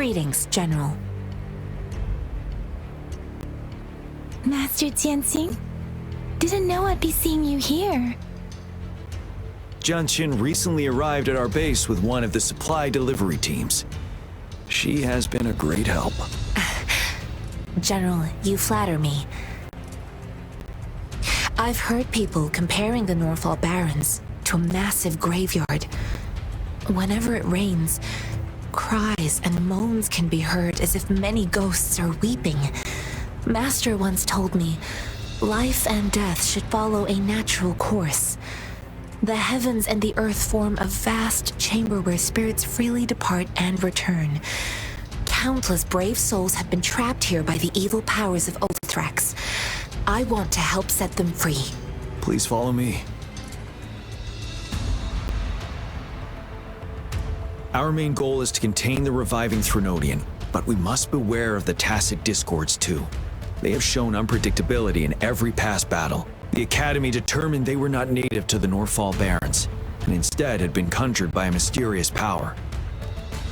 Greetings, General. Master Jianxing? Didn't know I'd be seeing you here. Junqin recently arrived at our base with one of the supply delivery teams. She has been a great help. General, you flatter me. I've heard people comparing the Norfall Barrens to a massive graveyard. Whenever it rains, cries and moans can be heard as if many ghosts are weeping. Master once told me, life and death should follow a natural course. The heavens and the earth form a vast chamber where spirits freely depart and return. Countless brave souls have been trapped here by the evil powers of Othrax. I want to help set them free. Please follow me. Our main goal is to contain the reviving Threnodian, but we must beware of the tacit discords too. They have shown unpredictability in every past battle. The Academy determined they were not native to the Norfall Barrens, and instead had been conjured by a mysterious power.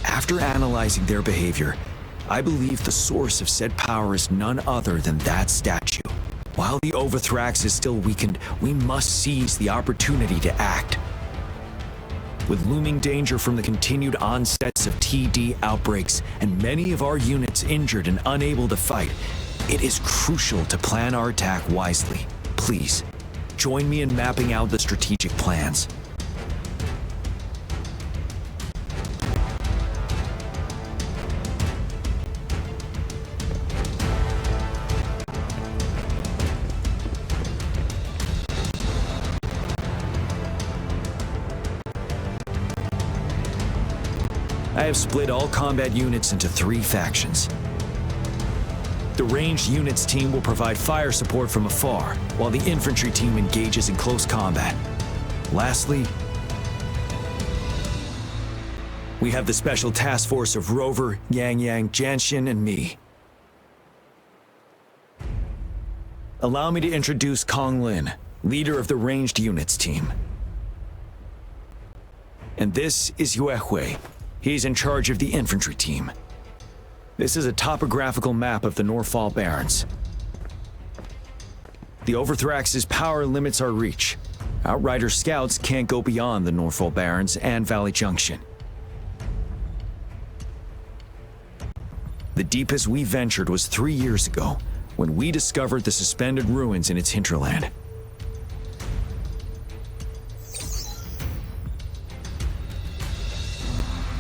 After analyzing their behavior, I believe the source of said power is none other than that statue. While the Overthrax is still weakened, we must seize the opportunity to act. With looming danger from the continued onsets of TD outbreaks and many of our units injured and unable to fight, it is crucial to plan our attack wisely. Please, join me in mapping out the strategic plans. I have split all combat units into 3 factions. The ranged units team will provide fire support from afar, while the infantry team engages in close combat. Lastly, we have the special task force of Rover, Yang Yang, Janshin, and me. Allow me to introduce Kong Lin, leader of the ranged units team. And this is Yue Hui. He's in charge of the infantry team. This is a topographical map of the Norfall Barrens. The Overthrax's power limits our reach. Outrider scouts can't go beyond the Norfall Barrens and Valley Junction. The deepest we ventured was 3 years ago, when we discovered the suspended ruins in its hinterland.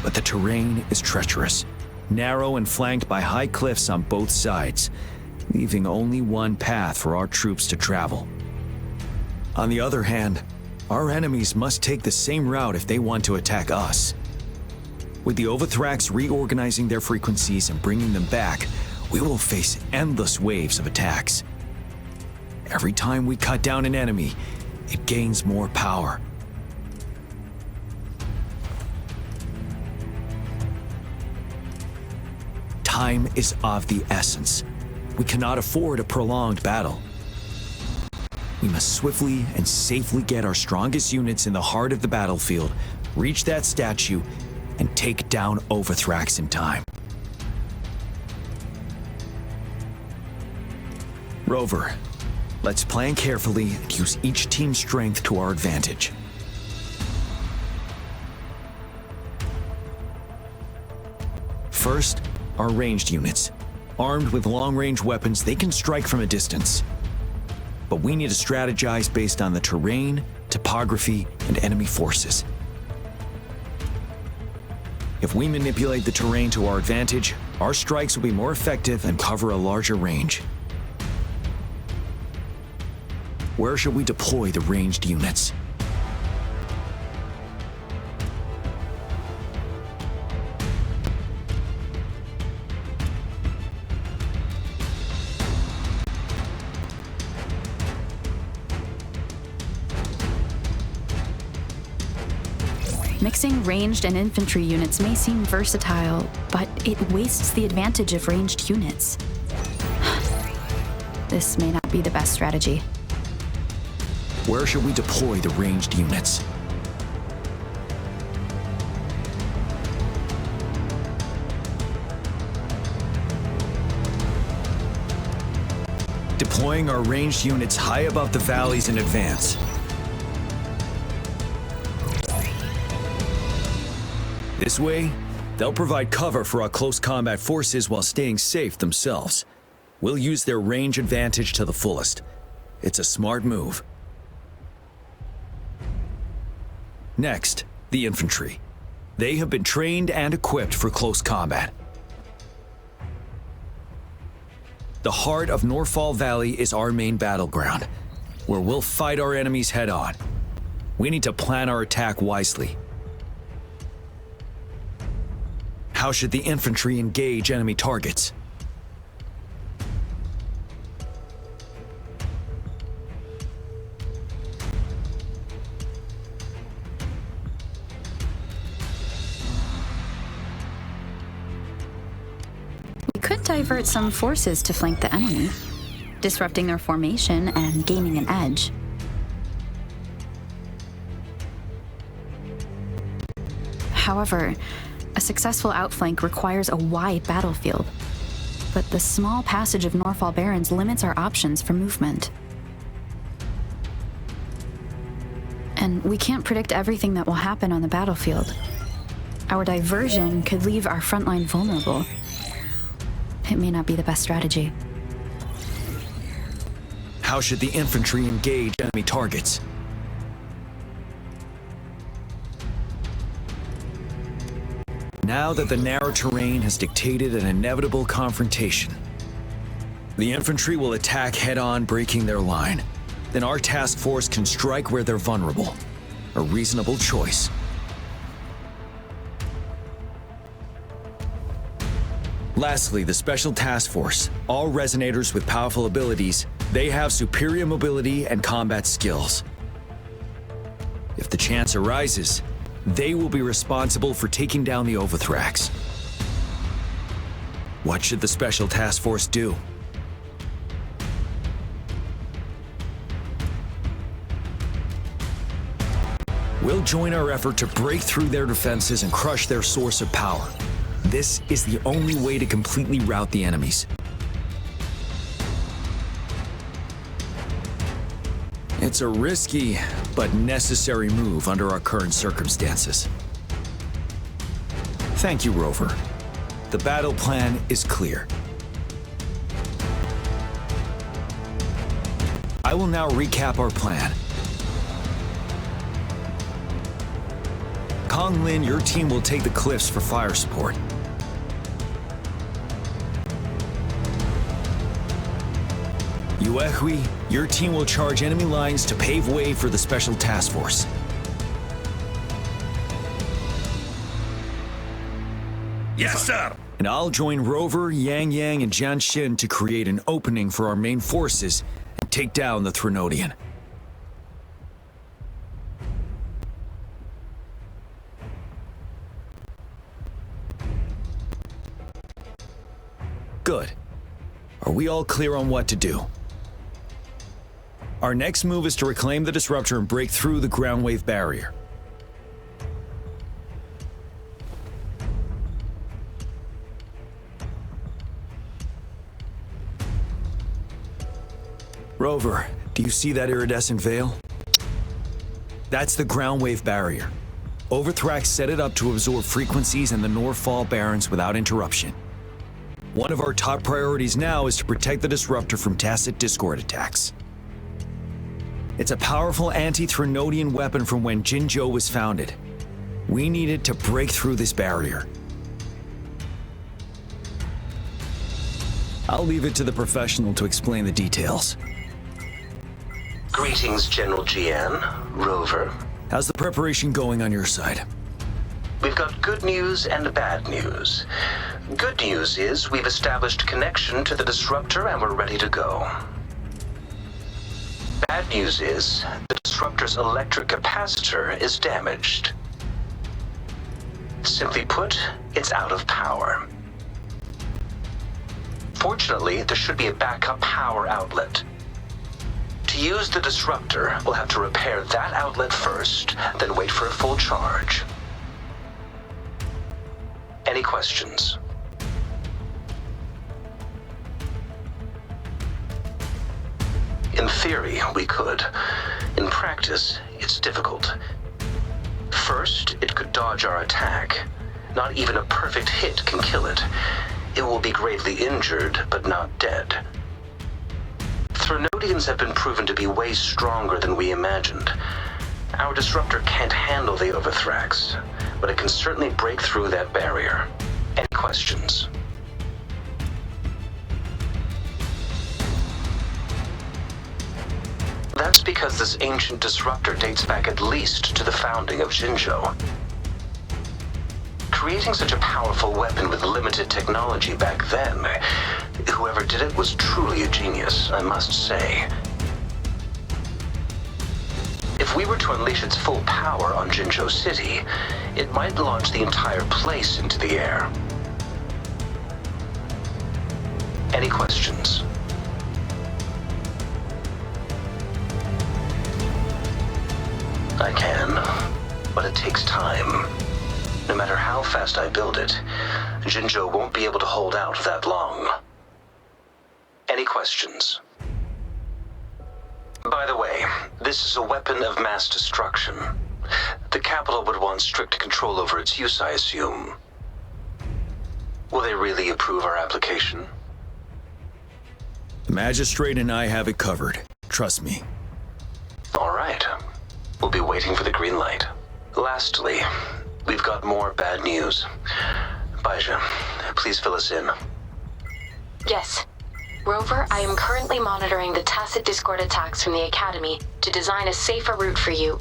But the terrain is treacherous, narrow and flanked by high cliffs on both sides, leaving only one path for our troops to travel. On the other hand, our enemies must take the same route if they want to attack us. With the Overthrax reorganizing their frequencies and bringing them back, we will face endless waves of attacks. Every time we cut down an enemy, it gains more power. Time is of the essence. We cannot afford a prolonged battle. We must swiftly and safely get our strongest units in the heart of the battlefield, reach that statue, and take down Overthrax in time. Rover, let's plan carefully and use each team's strength to our advantage. First, our ranged units. Armed with long-range weapons, they can strike from a distance. But we need to strategize based on the terrain, topography, and enemy forces. If we manipulate the terrain to our advantage, our strikes will be more effective and cover a larger range. Where should we deploy the ranged units? Mixing ranged and infantry units may seem versatile, but it wastes the advantage of ranged units. This may not be the best strategy. Where should we deploy the ranged units? Deploying our ranged units high above the valleys in advance. This way, they'll provide cover for our close combat forces while staying safe themselves. We'll use their range advantage to the fullest. It's a smart move. Next, the infantry. They have been trained and equipped for close combat. The heart of Norfall Valley is our main battleground, where we'll fight our enemies head-on. We need to plan our attack wisely. How should the infantry engage enemy targets? We could divert some forces to flank the enemy, disrupting their formation and gaining an edge. However, a successful outflank requires a wide battlefield, but the small passage of Norfall Barrens limits our options for movement. And we can't predict everything that will happen on the battlefield. Our diversion could leave our frontline vulnerable. It may not be the best strategy. How should the infantry engage enemy targets? Now that the narrow terrain has dictated an inevitable confrontation, the infantry will attack head-on, breaking their line. Then our task force can strike where they're vulnerable. A reasonable choice. Lastly, the Special Task Force. All resonators with powerful abilities, they have superior mobility and combat skills. If the chance arises, they will be responsible for taking down the Overthrax. What should the Special Task Force do? We'll join our effort to break through their defenses and crush their source of power. This is the only way to completely rout the enemies. It's a risky but necessary move under our current circumstances. Thank you, Rover. The battle plan is clear. I will now recap our plan. Kong Lin, your team will take the cliffs for fire support. Yuehui, your team will charge enemy lines to pave way for the Special Task Force. Yes, sir! And I'll join Rover, Yang Yang, and Jian Xin to create an opening for our main forces and take down the Threnodian. Good. Are we all clear on what to do? Our next move is to reclaim the disruptor and break through the ground wave barrier. Rover, do you see that iridescent veil? That's the ground wave barrier. Overthrax set it up to absorb frequencies in the Norfall Barrens without interruption. One of our top priorities now is to protect the disruptor from tacit discord attacks. It's a powerful anti-Threnodian weapon from when Jinzhou was founded. We need it to break through this barrier. I'll leave it to the professional to explain the details. Greetings, General Jian, Rover. How's the preparation going on your side? We've got good news and bad news. Good news is we've established connection to the disruptor and we're ready to go. Bad news is the disruptor's electric capacitor is damaged. Simply put, it's out of power. Fortunately, there should be a backup power outlet. To use the disruptor, we'll have to repair that outlet first, then wait for a full charge. Any questions? theory, we could. In practice, it's difficult. First, it could dodge our attack. Not even a perfect hit can kill it. It will be gravely injured, but not dead. Threnodians have been proven to be way stronger than we imagined. Our disruptor can't handle the Overthrax, but it can certainly break through that barrier. Any questions? That's because this ancient disruptor dates back at least to the founding of Jinzhou. Creating such a powerful weapon with limited technology back then, whoever did it was truly a genius, I must say. If we were to unleash its full power on Jinzhou City, it might launch the entire place into the air. Any questions? I can, but it takes time. No matter how fast I build it, Jinzhou won't be able to hold out that long. Any questions? By the way, this is a weapon of mass destruction. The capital would want strict control over its use, I assume. Will they really approve our application? The magistrate and I have it covered. Trust me. All right. We'll be waiting for the green light. Lastly, we've got more bad news. Baizha, please fill us in. Yes. Rover, I am currently monitoring the tacit discord attacks from the Academy to design a safer route for you.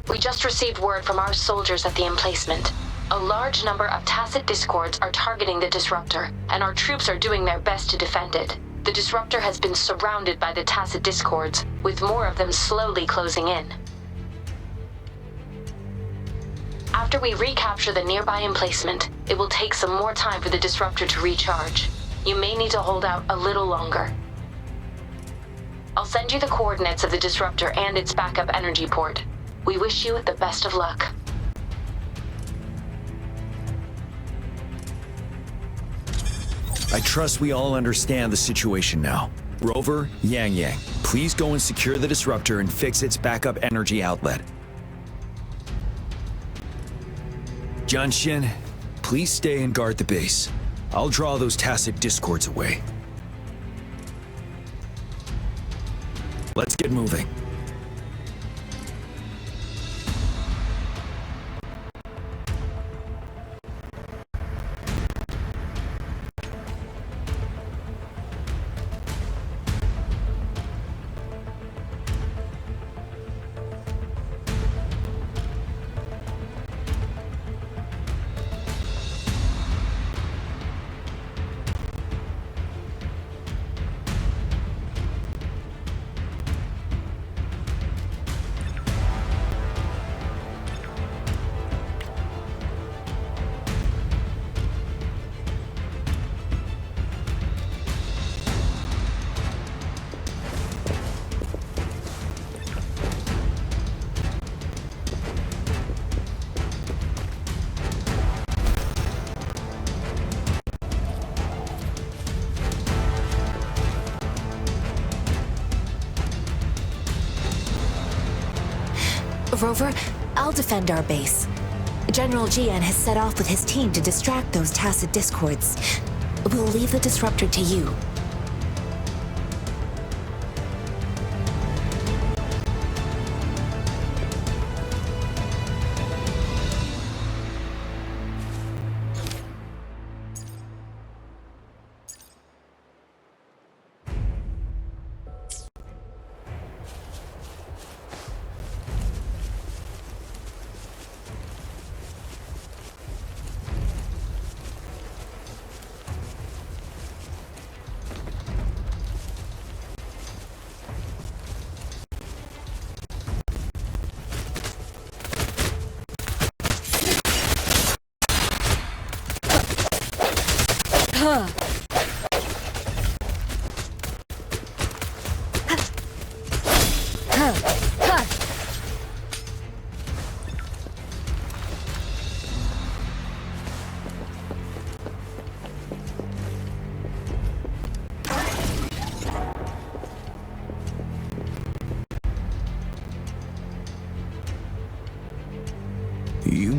We just received word from our soldiers at the emplacement. A large number of tacit discords are targeting the disruptor, and our troops are doing their best to defend it. The disruptor has been surrounded by the tacit discords, with more of them slowly closing in. After we recapture the nearby emplacement, it will take some more time for the disruptor to recharge. You may need to hold out a little longer. I'll send you the coordinates of the disruptor and its backup energy port. We wish you the best of luck. I trust we all understand the situation now. Rover, Yang, please go and secure the disruptor and fix its backup energy outlet. Jianxin, please stay and guard the base. I'll draw those tacit discords away. Let's get moving. Rover, I'll defend our base. General Jian has set off with his team to distract those tacit discords. We'll leave the disruptor to you.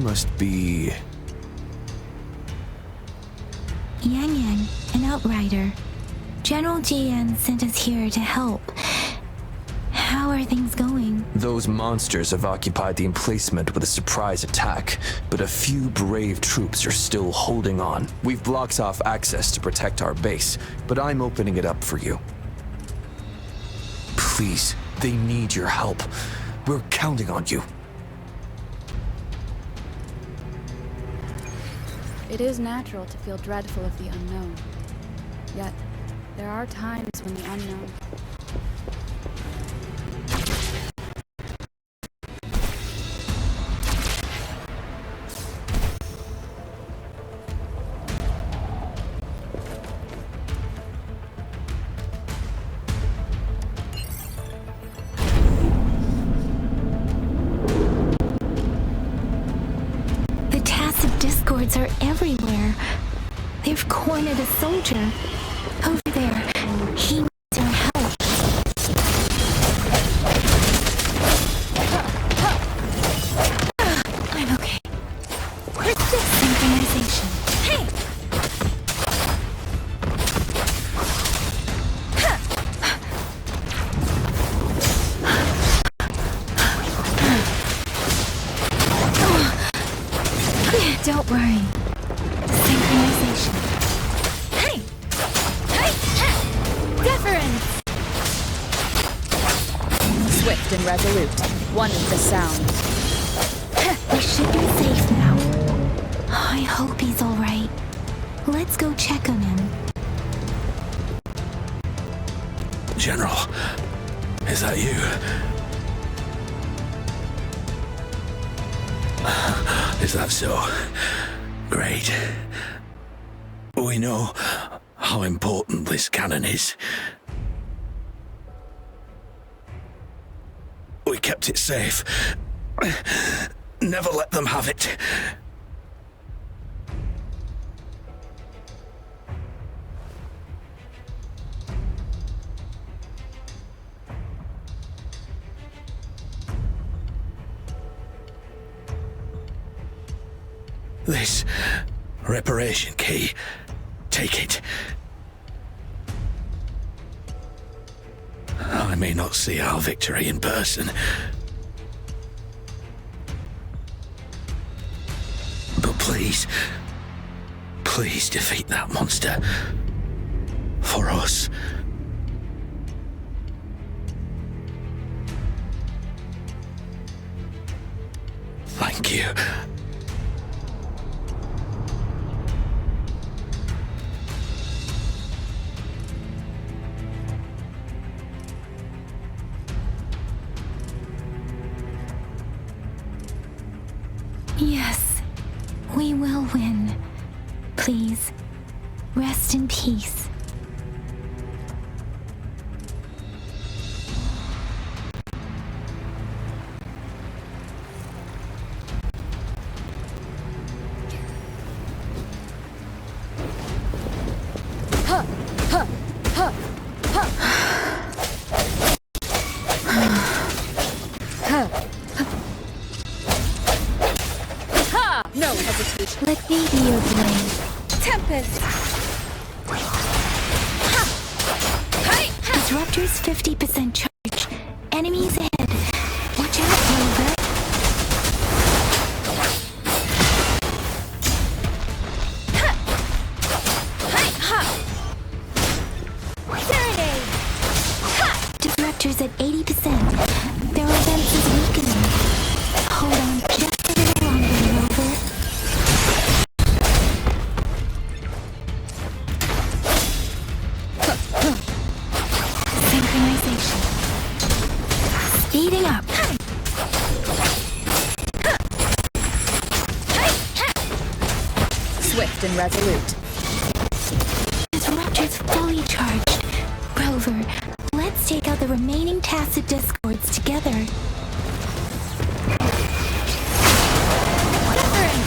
must be... Yang Yang, an outrider. General Jian sent us here to help. How are things going? Those monsters have occupied the emplacement with a surprise attack, but a few brave troops are still holding on. We've blocked off access to protect our base, but I'm opening it up for you. Please, they need your help. We're counting on you. It is natural to feel dreadful of the unknown. Yet, there are times when the unknown... The tacit discords are everywhere. They've cornered a soldier. Over there. He needs our help. I'm okay. Synchronization. Hey! Don't worry. Synchronization. Hey! Hey! Deference! Swift and resolute. One of the sounds. We should be safe now. I hope he's alright. Let's go check on him. General, is that you? Is that so? Great. We know how important this cannon is. We kept it safe. Never let them have it. This reparation key. Take it. I may not see our victory in person, but please defeat that monster. For us. Thank you. Yes, we will win. Please, rest in peace. No hesitation. Let me be your blade. Tempest! Disruptor's 50% charge. Enemies ahead. Watch out, Rover. Disruptor's at 80%. Their offense is weakening. Hold on just a little longer, Rover. Synchronization. Speeding up. Swift and resolute. Disruptor's fully charged. Rover, let's take out the remaining tacit discords together.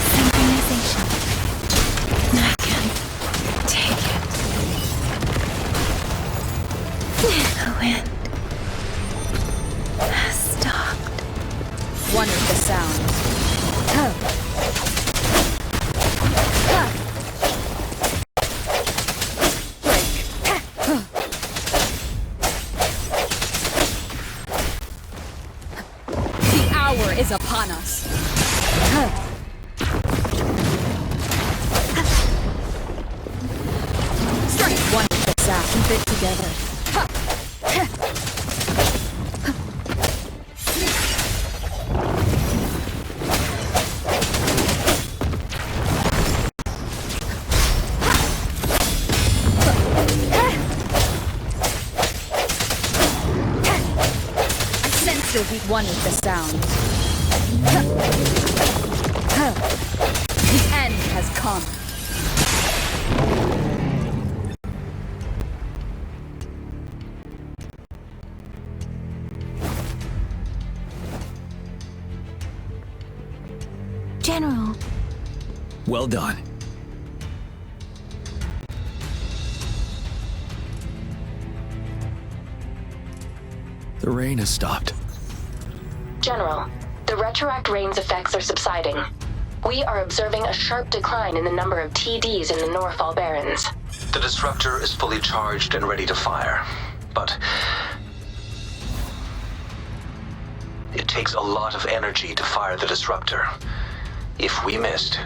Synchronization. I can take it. The wind has stopped. One of the sounds. is upon us. Strike one with the sound. Keep it together. You'll beat one with the sound. The end has come. General. Well done. The rain has stopped. General, the retroact rain's effects are subsiding. We are observing a sharp decline in the number of TDs in the Norfall Barrens. The disruptor is fully charged and ready to fire, but it takes a lot of energy to fire the disruptor. If we missed,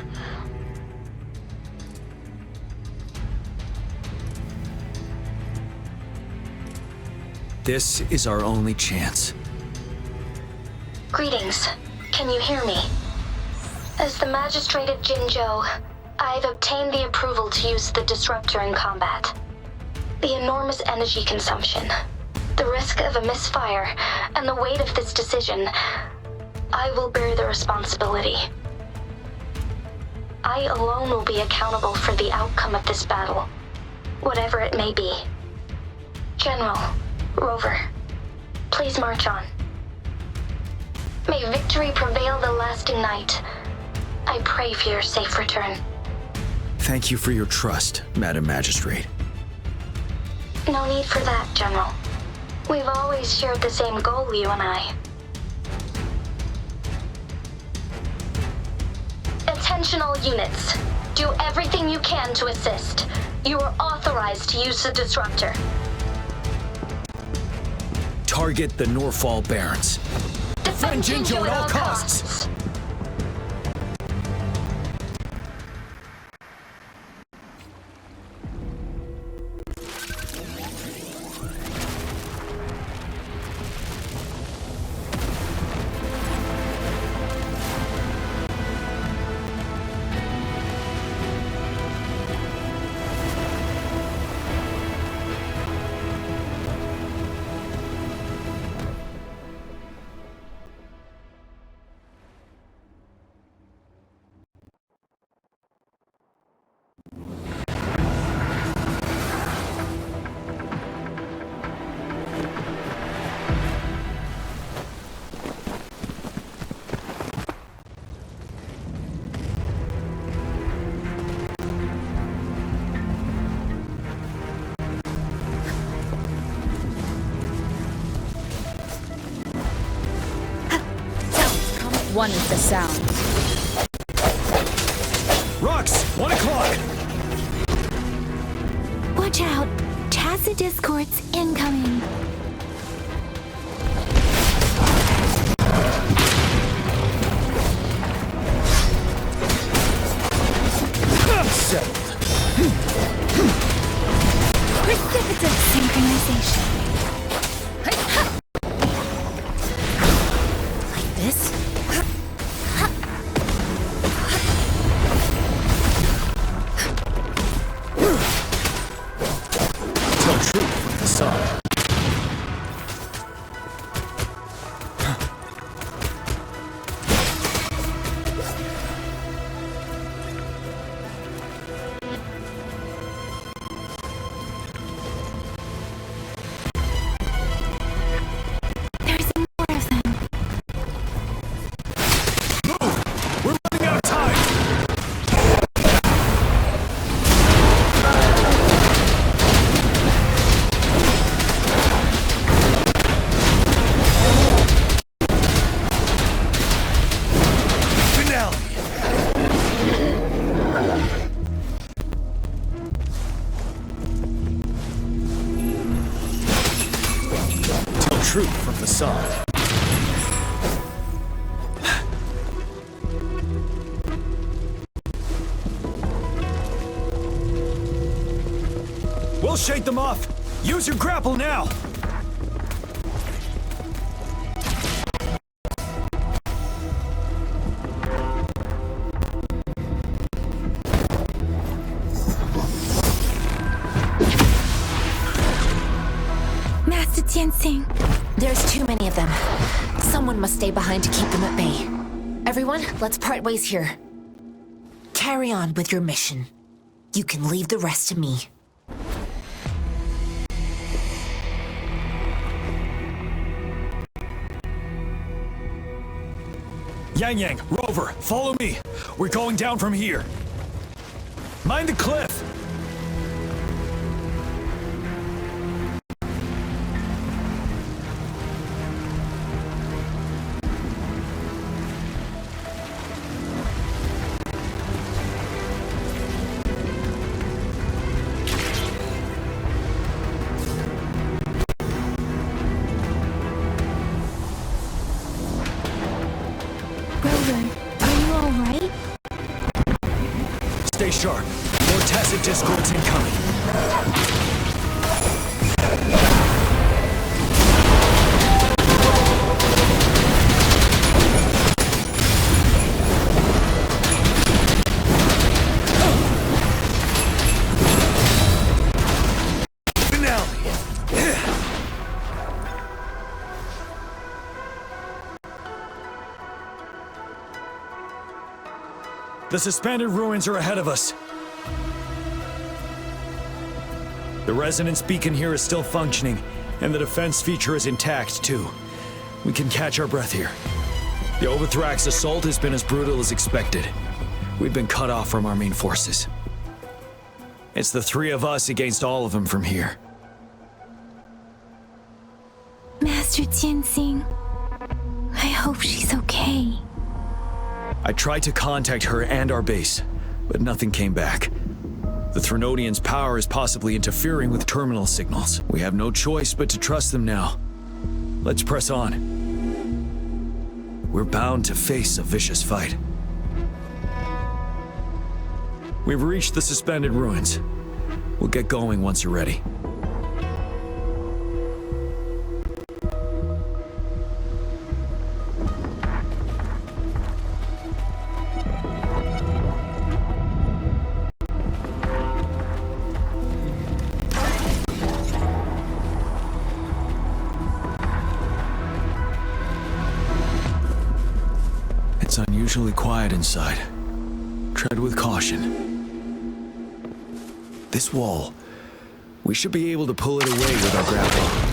this is our only chance. Greetings. Can you hear me? As the Magistrate of Jinzhou, I've obtained the approval to use the disruptor in combat. The enormous energy consumption, the risk of a misfire, and the weight of this decision, I will bear the responsibility. I alone will be accountable for the outcome of this battle, whatever it may be. General, Rover, please march on. May victory prevail the lasting night. I pray for your safe return. Thank you for your trust, Madam Magistrate. No need for that, General. We've always shared the same goal, you and I. Attention all units. Do everything you can to assist. You are authorized to use the disruptor. Target the Norfall Barrens. Defend Jinzhou at all costs. One with the sound. Rocks, 1 o'clock. Watch out! Tacit discords incoming. Settled. Precipitate synchronization. Like this? Tell truth from the sun. There's more of them. Move! We're running out of time! Finale! Tell truth from the sun. shake them off! Use your grapple now! Master Tianxing. There's too many of them. Someone must stay behind to keep them at bay. Everyone, let's part ways here. Carry on with your mission. You can leave the rest to me. Yang, Rover, follow me. We're going down from here. Mind the cliff! Stay sharp. More tacit discords incoming. The suspended ruins are ahead of us. The resonance beacon here is still functioning, and the defense feature is intact, too. We can catch our breath here. The Overthrax assault has been as brutal as expected. We've been cut off from our main forces. It's the three of us against all of them from here. Master Tianxing, I hope she's okay. I tried to contact her and our base, but nothing came back. The Threnodians' power is possibly interfering with terminal signals. We have no choice but to trust them now. Let's press on. We're bound to face a vicious fight. We've reached the suspended ruins. We'll get going once you're ready. It's unusually quiet inside. Tread with caution. This wall, we should be able to pull it away with our grapple.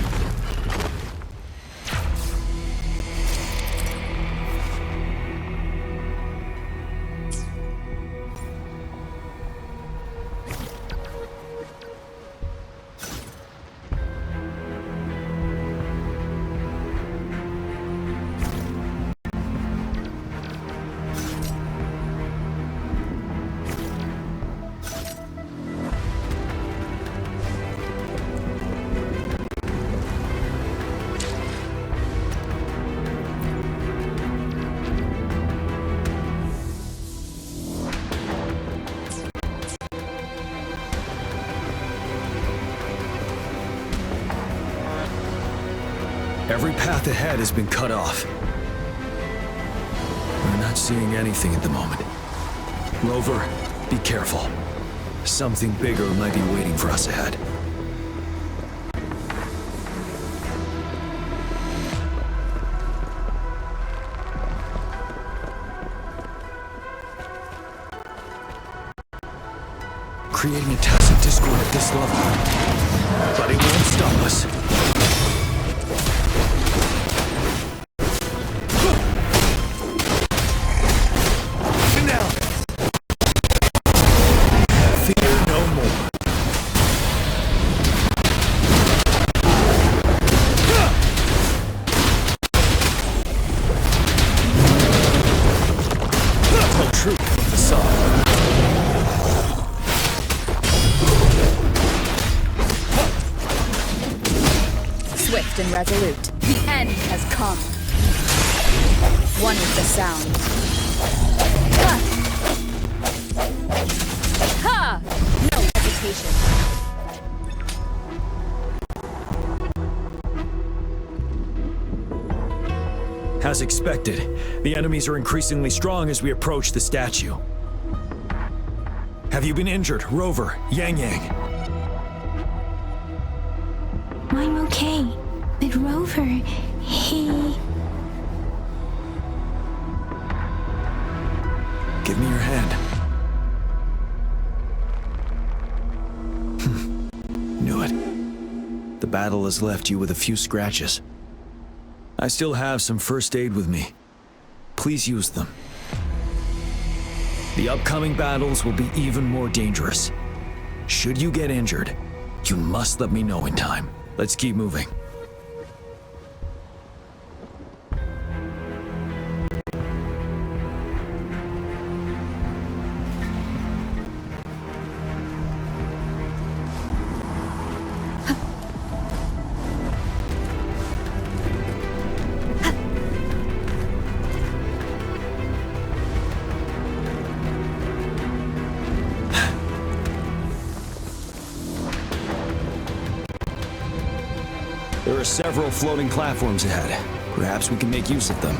Every path ahead has been cut off. We're not seeing anything at the moment. Rover, be careful. Something bigger might be waiting for us ahead. Creating a tacit discord at this level. But it won't stop us. Swift and resolute. The end has come. One with the sound. Ha! No hesitation. As expected, the enemies are increasingly strong as we approach the statue. Have you been injured, Rover, Yang Yang? I'm okay. But Rover, he... Give me your hand. Knew it. The battle has left you with a few scratches. I still have some first aid with me. Please use them. The upcoming battles will be even more dangerous. Should you get injured, you must let me know in time. Let's keep moving. There are several floating platforms ahead. Perhaps we can make use of them.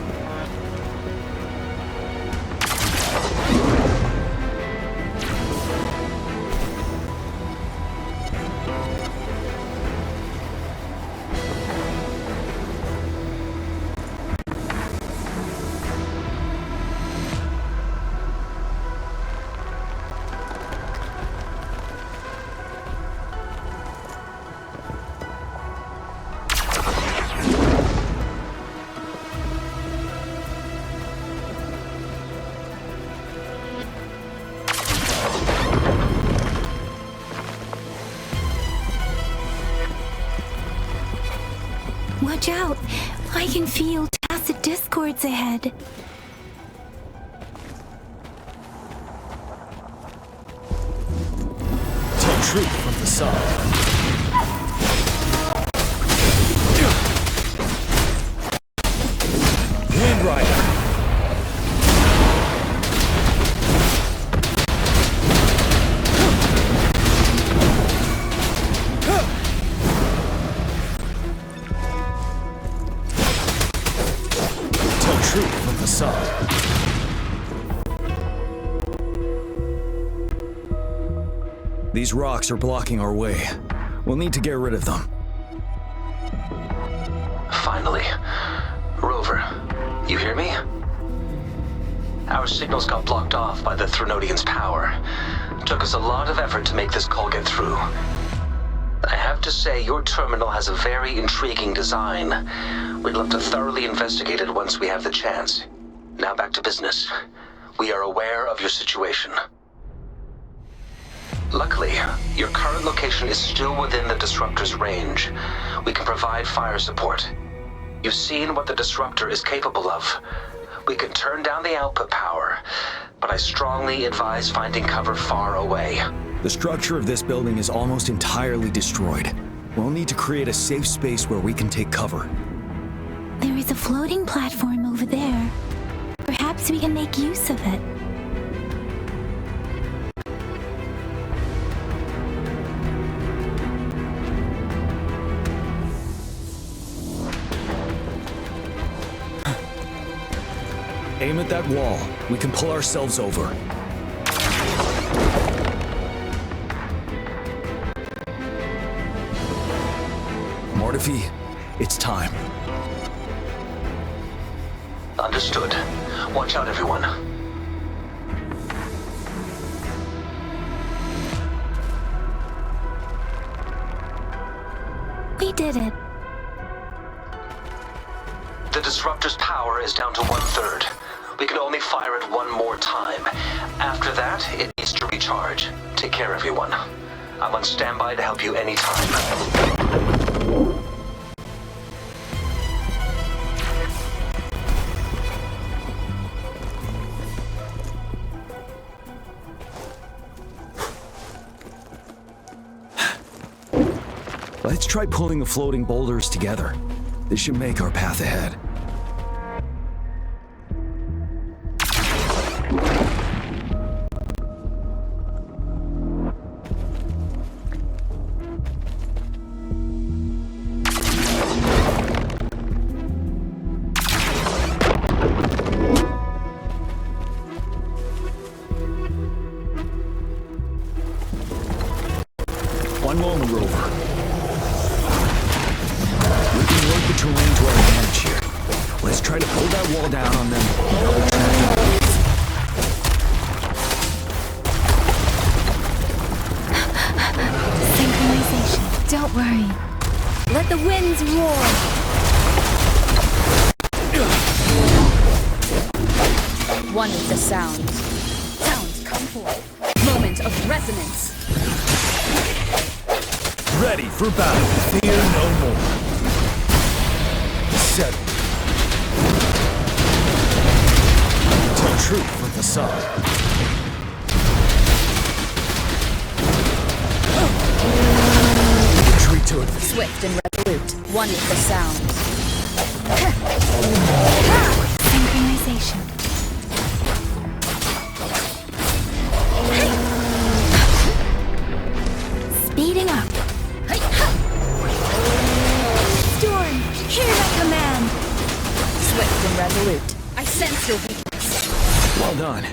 Watch out! I can feel tacit discords ahead. Tell truth from the side. Wind Rider. Truth from the side. These rocks are blocking our way. We'll need to get rid of them. Finally. Rover, you hear me? Our signals got blocked off by the Threnodian's power. Took us a lot of effort to make this call get through. I have to say, your terminal has a very intriguing design. We'd love to thoroughly investigate it once we have the chance. Now back to business. We are aware of your situation. Luckily, your current location is still within the Disruptor's range. We can provide fire support. You've seen what the Disruptor is capable of. We can turn down the output power, but I strongly advise finding cover far away. The structure of this building is almost entirely destroyed. We'll need to create a safe space where we can take cover. There is a floating platform over there. Perhaps we can make use of it. Aim at that wall. We can pull ourselves over. Mortifi, it's time. Understood. Watch out, everyone. We did it. The Disruptor's power is down to 1/3. We can only fire it one more time. After that, it needs to recharge. Take care, everyone. I'm on standby to help you anytime. Let's try pulling the floating boulders together. This should make our path ahead. wall down on them. Now they're trapped. Synchronization. Don't worry. Let the winds roar. One with the sounds. Sounds come forth. Moment of resonance. Ready for battle. Fear no more. Set. Tell truth from the sun. Retreat to it. Swift and resolute. One with the sounds. Synchronization. Speeding up. Storm, hear my command. Swift and resolute. I sense your weakness. Well done.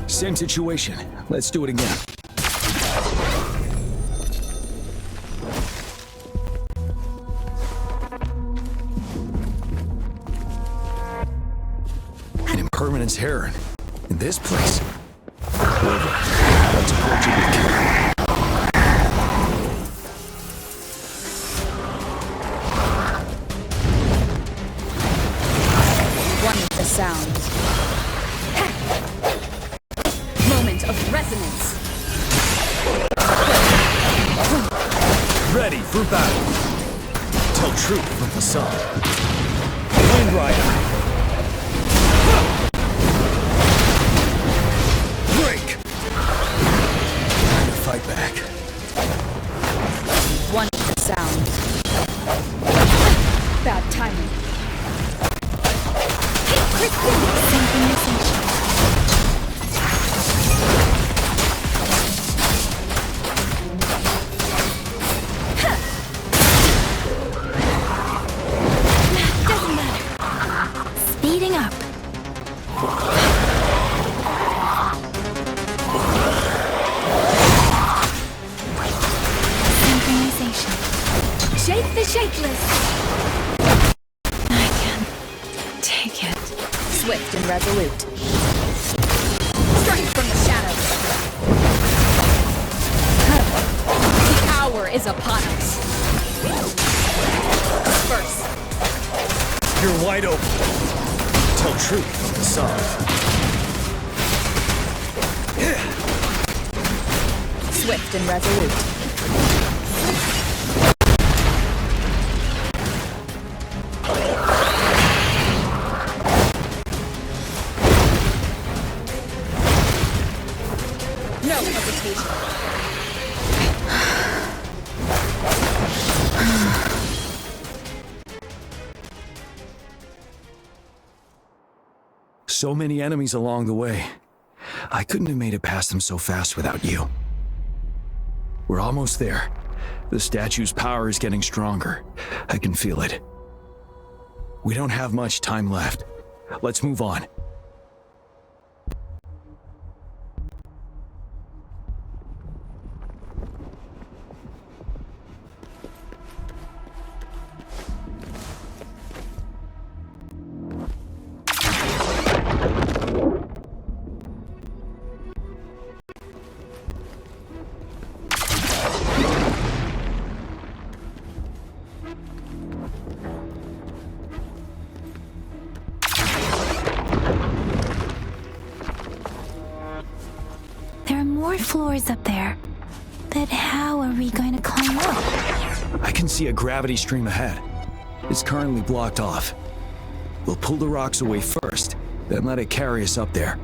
Same situation. Let's do it again. An impermanence heron. In this place. Rover, let's approach it with care. One with the sounds. Moment of resonance. Ready for battle. Tell truth from the sun. Wind Rider. Break. Time to fight back. One with the sounds. Bad timing. Synchronization. Doesn't matter. Speeding up. Synchronization. Shake the shakeless. I can take it. Swift and resolute. Strike from the shadows. The hour is upon us. First. You're wide open. Tell truth from the sun. Swift and resolute. No hesitation. So many enemies along the way. I couldn't have made it past them so fast without you. We're almost there. The statue's power is getting stronger. I can feel it. We don't have much time left. Let's move on. There are more floors up there. But how are we going to climb up? I can see a gravity stream ahead. It's currently blocked off. We'll pull the rocks away first, then let it carry us up there.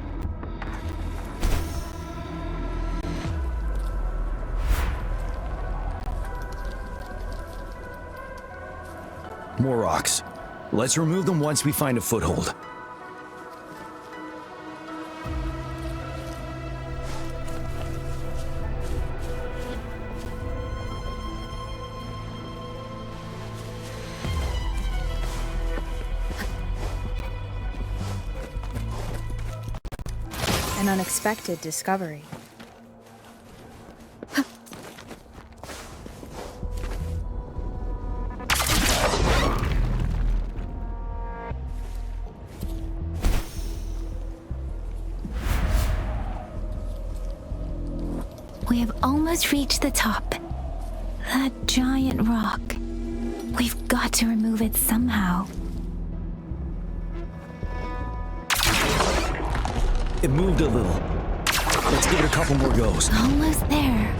More rocks. Let's remove them once we find a foothold. An unexpected discovery. We have almost reached the top. That giant rock. We've got to remove it somehow. It moved a little. Let's give it a couple more goes. Almost there.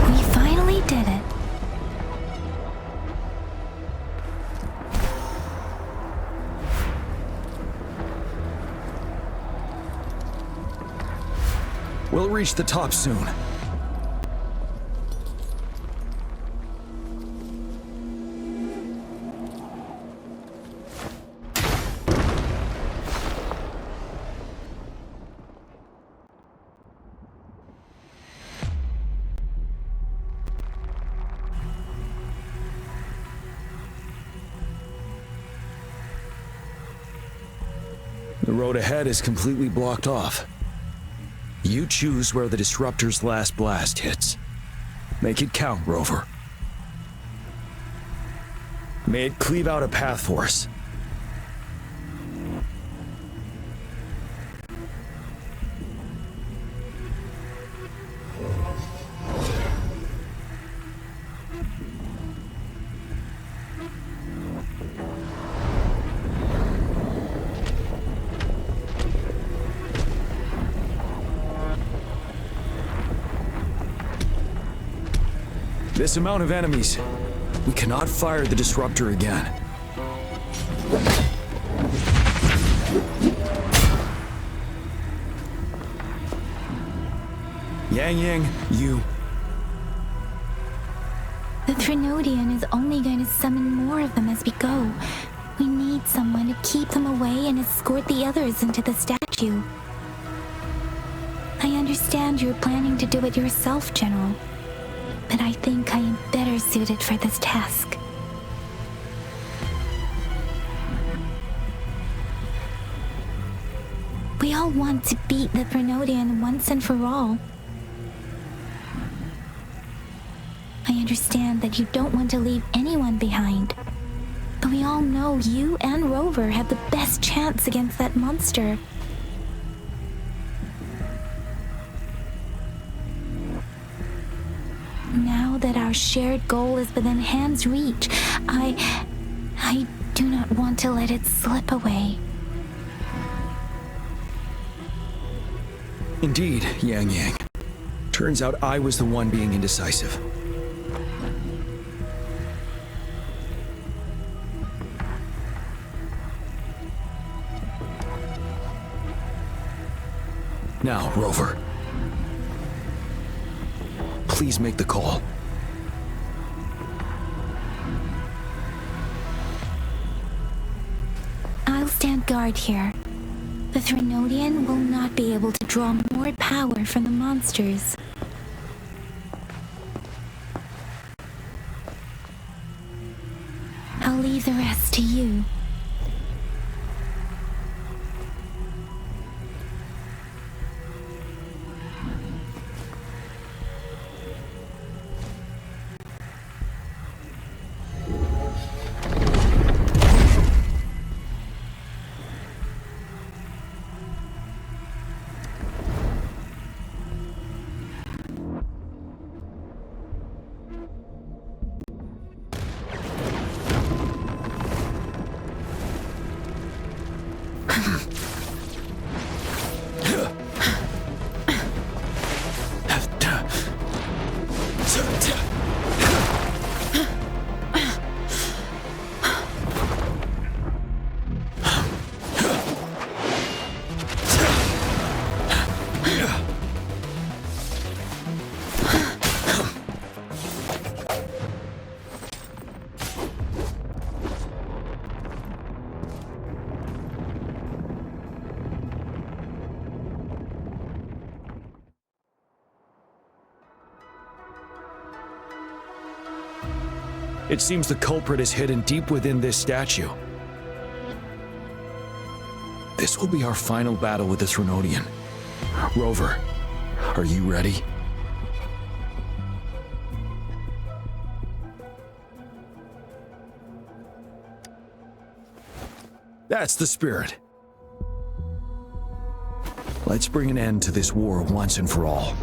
We finally did it. We'll reach the top soon. The road ahead is completely blocked off. You choose where the disruptor's last blast hits. Make it count, Rover. May it cleave out a path for us. This amount of enemies, we cannot fire the disruptor again. Yang, you... The Trinodian is only going to summon more of them as we go. We need someone to keep them away and escort the others into the statue. I understand you're planning to do it yourself, General. But I think I am better suited for this task. We all want to beat the Trinodian once and for all. I understand that you don't want to leave anyone behind. But we all know you and Rover have the best chance against that monster. Now that our shared goal is within hand's reach, I do not want to let it slip away. Indeed, Yang. Turns out I was the one being indecisive. Now, Rover. Please make the call. I'll stand guard here. The Trinodian will not be able to draw more power from the monsters. I'll leave the rest to you. It seems the culprit is hidden deep within this statue. This will be our final battle with the Threnodian. Rover, are you ready? That's the spirit. Let's bring an end to this war once and for all.